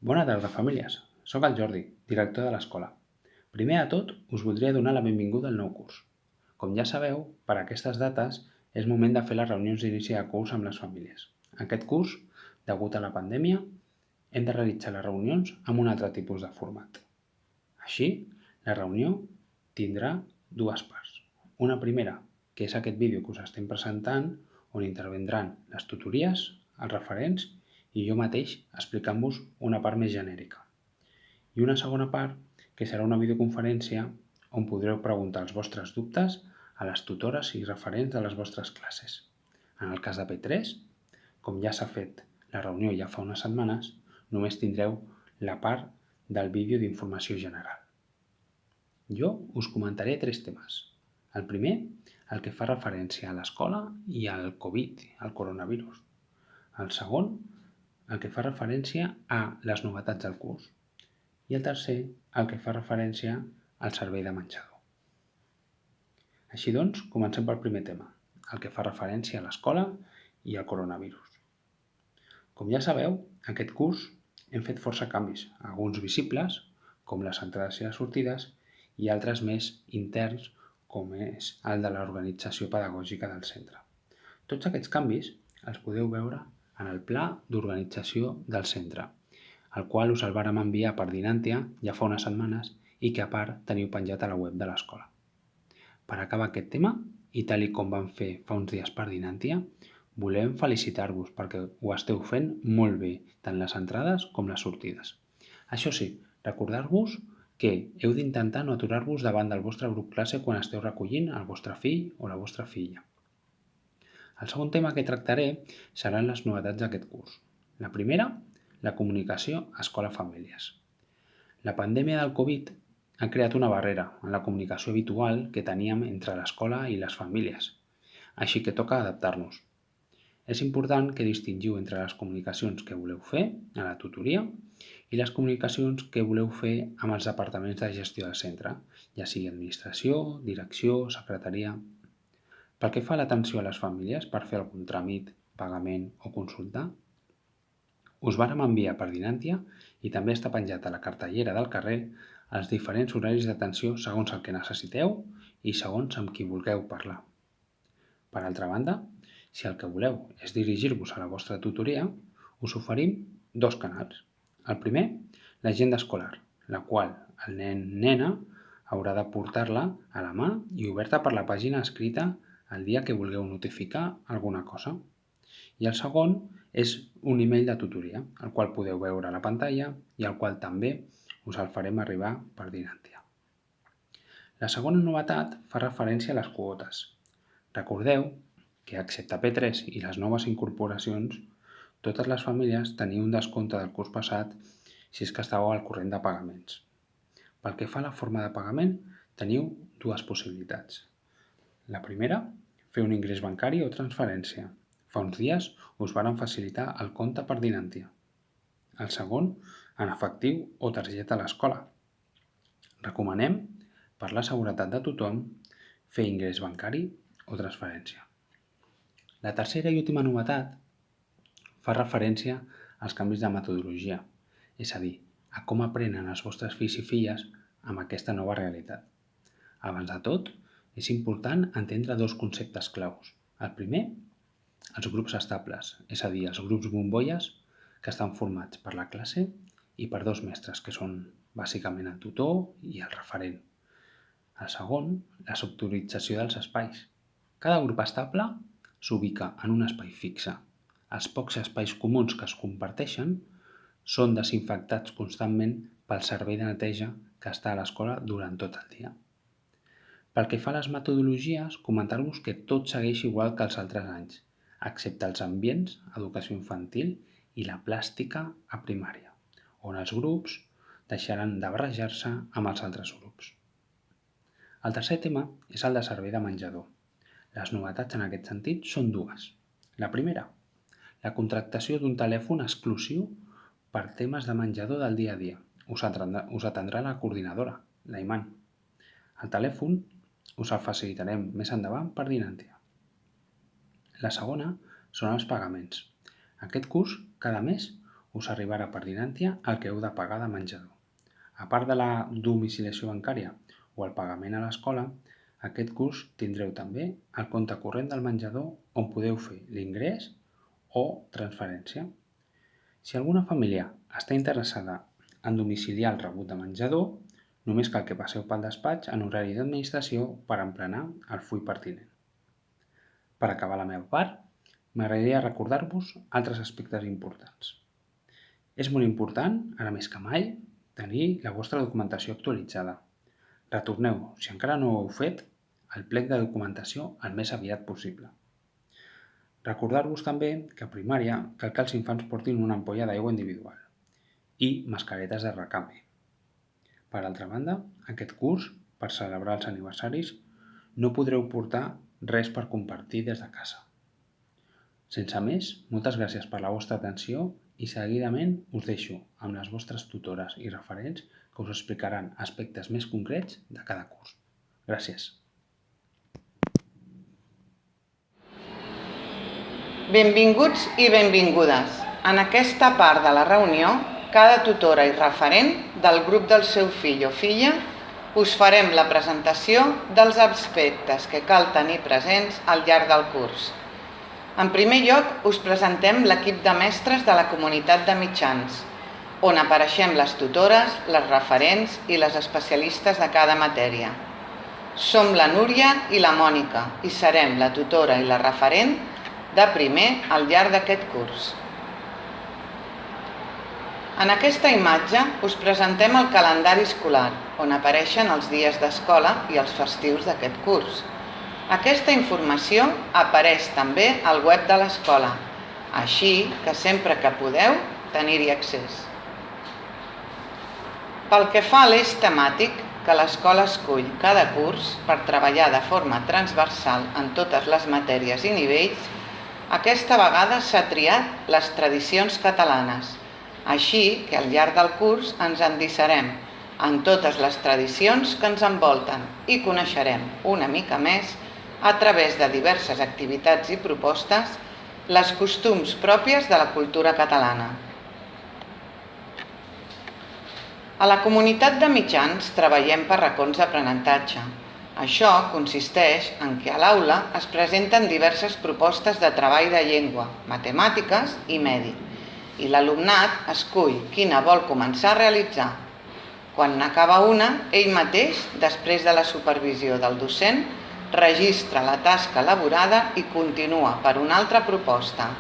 Bona tarda, famílies. Soc el Jordi, director de l'escola. Primer de tot, us voldria donar la benvinguda al nou curs. Com ja sabeu, per aquestes dates és moment de fer les reunions d'inici de curs amb les famílies. Aquest curs, degut a la pandèmia, hem de realitzar les reunions amb un altre tipus de format. Així, la reunió tindrà dues parts. Una primera, que és aquest vídeo que us estem presentant, on intervindran les tutories, els referents i jo mateix explicant-vos una part més genèrica. I una segona part, que serà una videoconferència on podreu preguntar els vostres dubtes a les tutores i referents de les vostres classes. En el cas de P3, com ja s'ha fet la reunió ja fa unes setmanes, només tindreu la part del vídeo d'informació general. Jo us comentaré 3 temes. El primer, el que fa referència a l'escola i al Covid, al coronavirus. El segon, el que fa referència a les novetats del curs. I el tercer, el que fa referència al servei de menjador. Així doncs, comencem pel primer tema, el que fa referència a l'escola i al coronavirus. Com ja sabeu, aquest curs hem fet força canvis, alguns visibles, com les entrades i les sortides, i altres més interns, com és el de l'organització pedagògica del centre. Tots aquests canvis els podeu veure en el pla d'organització del centre, el qual us el vàrem enviar per Dinantia ja fa unes setmanes i que a part teniu penjat a la web de l'escola. Per acabar aquest tema, i tal i com vam fer fa uns dies per Dinantia, volem felicitar-vos perquè ho esteu fent molt bé, tant les entrades com les sortides. Això sí, recordar-vos que heu d'intentar no aturar-vos davant del vostre grup classe quan esteu recollint el vostre fill o la vostra filla. El segon tema que tractaré seran les novetats d'aquest curs. La primera, la comunicació escola-famílies. La pandèmia del Covid ha creat una barrera en la comunicació habitual que teníem entre l'escola i les famílies, així que toca adaptar-nos. És important que distingiu entre les comunicacions que voleu fer a la tutoria i les comunicacions que voleu fer amb els departaments de gestió del centre, ja sigui administració, direcció, secretaria. Pel que fa a l'atenció a les famílies per fer algun tràmit, pagament o consulta, us vàrem enviar per Dinantia i també està penjat a la cartellera del carrer els diferents horaris d'atenció segons el que necessiteu i segons amb qui vulgueu parlar. Per altra banda, si el que voleu és dirigir-vos a la vostra tutoria, us oferim 2 canals. El primer, l'agenda escolar, la qual el nen-nena haurà de portar-la a la mà i oberta per la pàgina escrita el dia que vulgueu notificar alguna cosa. I el segon és un email de tutoria, el qual podeu veure a la pantalla i el qual també us el farem arribar per Dinantia. La segona novetat fa referència a les quotes. Recordeu que, excepte P3 i les noves incorporacions, totes les famílies teniu un descompte del curs passat si és que estàveu al corrent de pagaments. Pel que fa a la forma de pagament, teniu 2 possibilitats. La primera, fer un ingrés bancari o transferència. Fa uns dies us vàrem facilitar el compte per Dinantia. El segon, en efectiu o targeta a l'escola. Recomanem, per la seguretat de tothom, fer ingrés bancari o transferència. La tercera i última novetat fa referència als canvis de metodologia, és a dir, a com aprenen els vostres fills i filles amb aquesta nova realitat. Abans de tot, és important entendre 2 conceptes claus. El primer, els grups estables, és a dir, els grups bombolles que estan formats per la classe i per 2 mestres, que són bàsicament el tutor i el referent. El segon, la sectorització dels espais. Cada grup estable s'ubica en un espai fixe. Els pocs espais comuns que es comparteixen són desinfectats constantment pel servei de neteja que està a l'escola durant tot el dia. Pel que fa a les metodologies, comentar-vos que tot segueix igual que els altres anys, excepte els ambients, educació infantil i la plàstica a primària, on els grups deixaran de barrejar-se amb els altres grups. El tercer tema és el de servei de menjador. Les novetats en aquest sentit són 2. La primera, la contractació d'un telèfon exclusiu per temes de menjador del dia a dia. Us atendrà la coordinadora, la Iman. El telèfon us el facilitarem més endavant per Dinantia. La segona són els pagaments. Aquest curs, cada mes, us arribarà per dinància el que heu de pagar de menjador. A part de la domiciliació bancària o el pagament a l'escola, aquest curs tindreu també el compte corrent del menjador on podeu fer l'ingrés o transferència. Si alguna família està interessada en domiciliar el rebut de menjador, només cal que passeu pel despatx en horari d'administració per emplenar el full pertinent. Per acabar la meva part, m'agradaria recordar-vos altres aspectes importants. És molt important, ara més que mai, tenir la vostra documentació actualitzada. Retorneu, si encara no ho heu fet, al plec de documentació el més aviat possible. Recordar-vos també que a primària cal que els infants portin una ampolla d'aigua individual i mascaretes de recanvi. Per altra banda, aquest curs, per celebrar els aniversaris, no podreu portar res per compartir des de casa. Sense més, moltes gràcies per la vostra atenció i seguidament us deixo amb les vostres tutores i referents que us explicaran aspectes més concrets de cada curs. Gràcies. Benvinguts i benvingudes. En aquesta part de la reunió, cada tutora i referent del grup del seu fill o filla us farem la presentació dels aspectes que cal tenir presents al llarg del curs. En primer lloc, us presentem l'equip de mestres de la comunitat de mitjans, on apareixem les tutores, les referents i les especialistes de cada matèria. Som la Núria i la Mònica i serem la tutora i la referent de primer al llarg d'aquest curs. En aquesta imatge us presentem el calendari escolar, on apareixen els dies d'escola i els festius d'aquest curs. Aquesta informació apareix també al web de l'escola, així que sempre que podeu tenir-hi accés. Pel que fa a l'eix temàtic que l'escola escull cada curs per treballar de forma transversal en totes les matèries i nivells, aquesta vegada s'ha triat les tradicions catalanes, així que al llarg del curs ens endinσarem en totes les tradicions que ens envolten i coneixerem una mica més, a través de diverses activitats i propostes, les costums pròpies de la cultura catalana. A la comunitat de mitjans treballem per racons d'aprenentatge. Això consisteix en que a l'aula es presenten diverses propostes de treball de llengua, matemàtiques i medi, i l'alumnat escull quina vol començar a realitzar. Quan n'acaba una, ell mateix, després de la supervisió del docent, registra la tasca elaborada i continua per una altra proposta.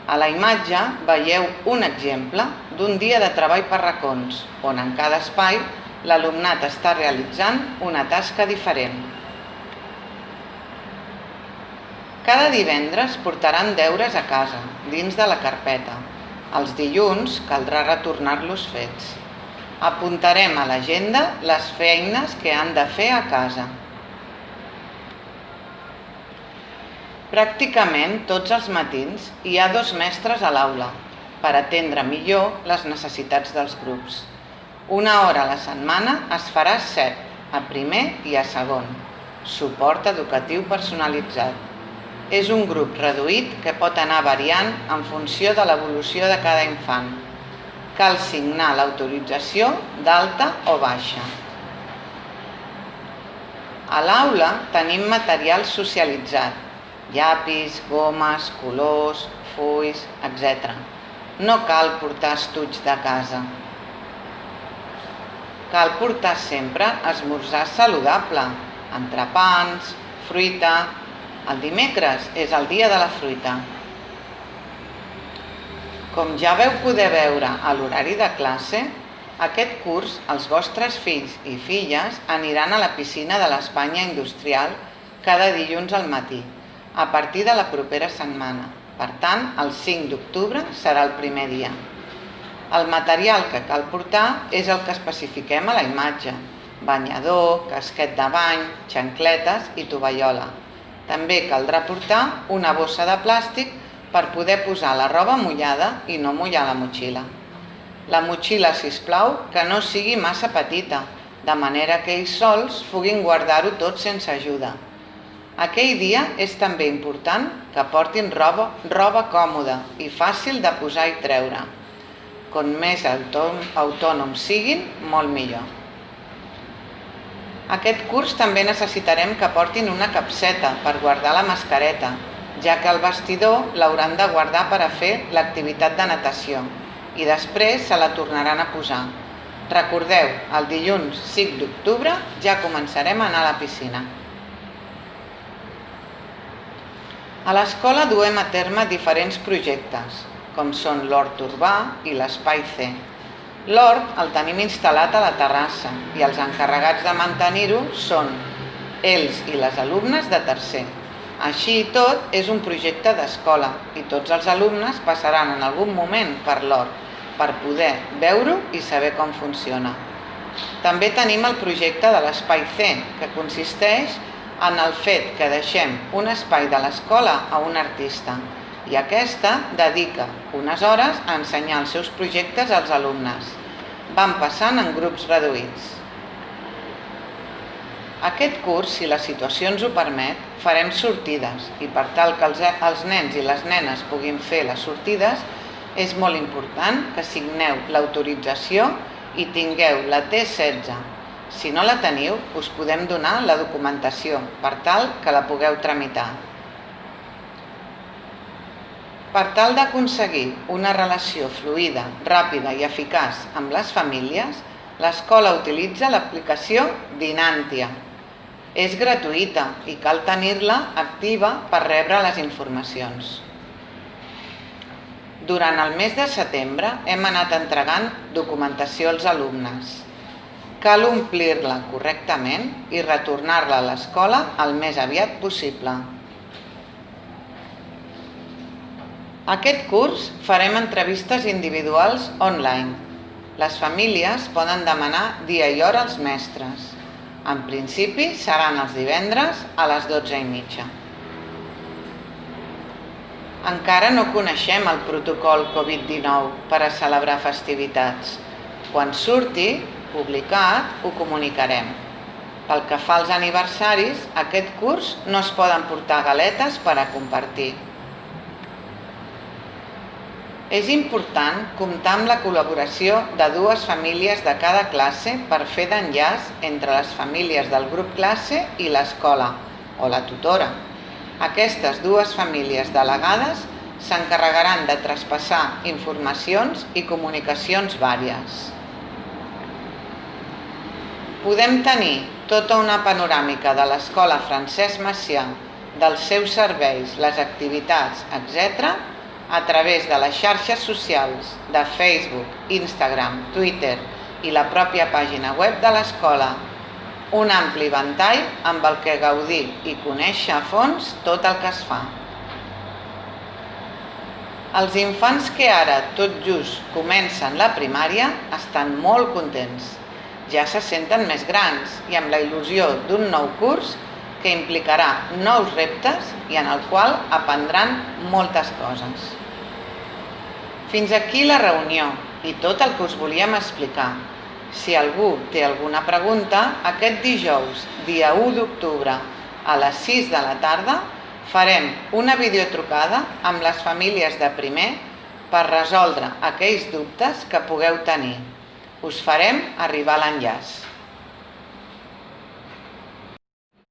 A la imatge veieu un exemple d'un dia de treball per racons, on en cada espai l'alumnat està realitzant una tasca diferent. Cada divendres portaran deures a casa, dins de la carpeta. Els dilluns caldrà retornar-los fets. Apuntarem a l'agenda les feines que han de fer a casa. Pràcticament tots els matins hi ha 2 mestres a l'aula per atendre millor les necessitats dels grups. Una hora a la setmana es farà CEP, a primer i a segon, suport educatiu personalitzat. És un grup reduït que pot anar variant en funció de l'evolució de cada infant. Cal signar l'autorització d'alta o baixa. A l'aula tenim material socialitzat, llapis, gomes, colors, fulls, etc. No cal portar estuig de casa. Cal portar sempre esmorzar saludable, entrepans, fruita. El dimecres és el dia de la fruita. Com ja vau poder veure a l'horari de classe, aquest curs els vostres fills i filles aniran a la piscina de l'Espanya Industrial cada dilluns al matí, a partir de la propera setmana. Per tant, el 5 d'octubre serà el primer dia. El material que cal portar és el que especifiquem a la imatge: banyador, casquet de bany, xancletes i tovallola. També caldrà portar una bossa de plàstic per poder posar la roba mullada i no mullar la motxilla. La motxilla, sisplau, que no sigui massa petita, de manera que ells sols puguin guardar-ho tot sense ajuda. Aquell dia és també important que portin roba còmoda i fàcil de posar i treure. Com més autònoms siguin, molt millor. Aquest curs també necessitarem que portin una capseta per guardar la mascareta, ja que el vestidor l'hauran de guardar per a fer l'activitat de natació i després se la tornaran a posar. Recordeu, el dilluns 5 d'octubre ja començarem a anar a la piscina. A l'escola duem a terme diferents projectes, com són l'hort urbà i l'espai C. L'hort el tenim instal·lat a la terrassa i els encarregats de mantenir-ho són ells i les alumnes de tercer. Així i tot, és un projecte d'escola i tots els alumnes passaran en algun moment per l'hort per poder veure-ho i saber com funciona. També tenim el projecte de l'espai C, que consisteix en el fet que deixem un espai de l'escola a un artista i aquesta dedica unes hores a ensenyar els seus projectes als alumnes. Van passant en grups reduïts. Aquest curs, si la situació ens ho permet, farem sortides i per tal que els nens i les nenes puguin fer les sortides, és molt important que signeu l'autorització i tingueu la T16. Si no la teniu, us podem donar la documentació per tal que la pugueu tramitar. Per tal d'aconseguir una relació fluida, ràpida i eficaç amb les famílies, l'escola utilitza l'aplicació Dinantia. És gratuïta i cal tenir-la activa per rebre les informacions. Durant el mes de setembre hem anat entregant documentació als alumnes. Cal omplir-la correctament i retornar-la a l'escola el més aviat possible. Aquest curs farem entrevistes individuals online. Les famílies poden demanar dia i hora als mestres. En principi seran els divendres a les 12:30. Encara no coneixem el protocol Covid-19 per a celebrar festivitats. Quan surti publicat, ho comunicarem. Pel que fa als aniversaris, aquest curs no es poden portar galetes per a compartir. És important comptar amb la col·laboració de 2 famílies de cada classe per fer d'enllaç entre les famílies del grup classe i l'escola, o la tutora. Aquestes 2 famílies delegades s'encarregaran de traspassar informacions i comunicacions vàries. Podem tenir tota una panoràmica de l'escola Francesc Macià, dels seus serveis, les activitats, etc., a través de les xarxes socials de Facebook, Instagram, Twitter i la pròpia pàgina web de l'escola. Un ampli ventall amb el que gaudir i conèixer a fons tot el que es fa. Els infants que ara tot just comencen la primària estan molt contents. Ja se senten més grans i amb la il·lusió d'un nou curs que implicarà nous reptes i en el qual aprendran moltes coses. Fins aquí la reunió i tot el que us volíem explicar. Si algú té alguna pregunta, aquest dijous, dia 1 d'octubre, a les 6 de la tarda, farem una videotrucada amb les famílies de primer per resoldre aquells dubtes que pugueu tenir. Us farem arribar l'enllaç.